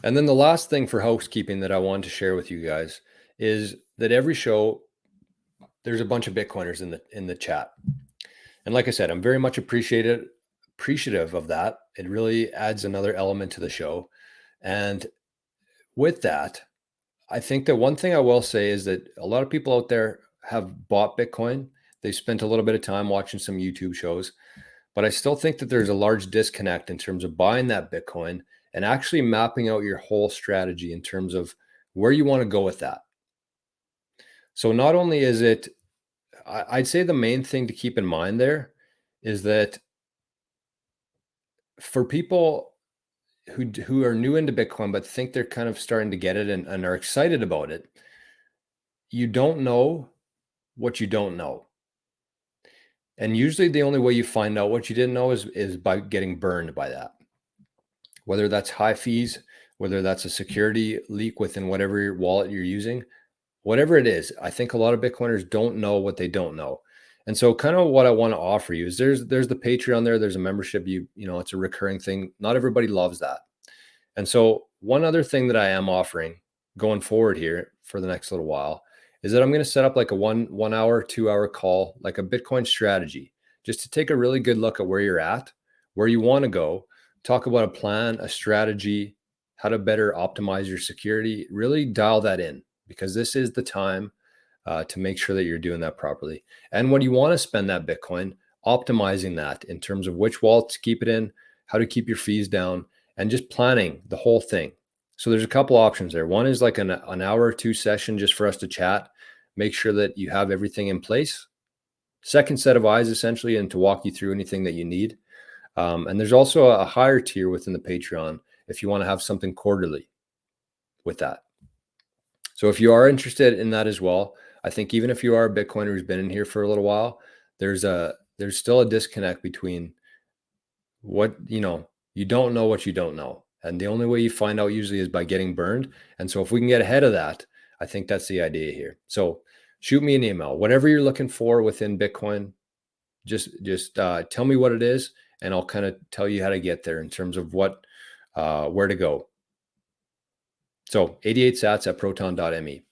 And then the last thing for housekeeping that I wanted to share with you guys is that every show, there's a bunch of Bitcoiners in the chat. And like I said, I'm very much appreciative of that. It really adds another element to the show. And with that, I think that one thing I will say is that a lot of people out there have bought Bitcoin. They spent a little bit of time watching some YouTube shows, but I still think that there's a large disconnect in terms of buying that Bitcoin and actually mapping out your whole strategy in terms of where you want to go with that. So not only is it, I'd say the main thing to keep in mind there is that for people who are new into Bitcoin but think they're kind of starting to get it and are excited about it, you don't know what you don't know. And usually the only way you find out what you didn't know is by getting burned by that. Whether that's high fees, whether that's a security leak within whatever wallet you're using, whatever it is, I think a lot of Bitcoiners don't know what they don't know. And so kind of what I want to offer you is there's the Patreon there, there's a membership, you know, it's a recurring thing. Not everybody loves that. And so one other thing that I am offering going forward here for the next little while is that I'm going to set up like a 1 hour, 2 hour call, like a Bitcoin strategy, just to take a really good look at where you're at, where you want to go, talk about a plan, a strategy, how to better optimize your security, really dial that in, because this is the time to make sure that you're doing that properly. And when you want to spend that Bitcoin, optimizing that in terms of which wallet to keep it in, how to keep your fees down, and just planning the whole thing. So there's a couple options there. One is like an hour or two session just for us to chat, make sure that you have everything in place. Second set of eyes, essentially, and to walk you through anything that you need. And there's also a higher tier within the Patreon if you want to have something quarterly with that. So if you are interested in that as well, I think even if you are a Bitcoiner who's been in here for a little while, there's still a disconnect between what, you don't know what you don't know. And the only way you find out usually is by getting burned. And so if we can get ahead of that, I think that's the idea here. So shoot me an email, whatever you're looking for within Bitcoin, just tell me what it is, and I'll kind of tell you how to get there in terms of where to go. So 88sats@proton.me.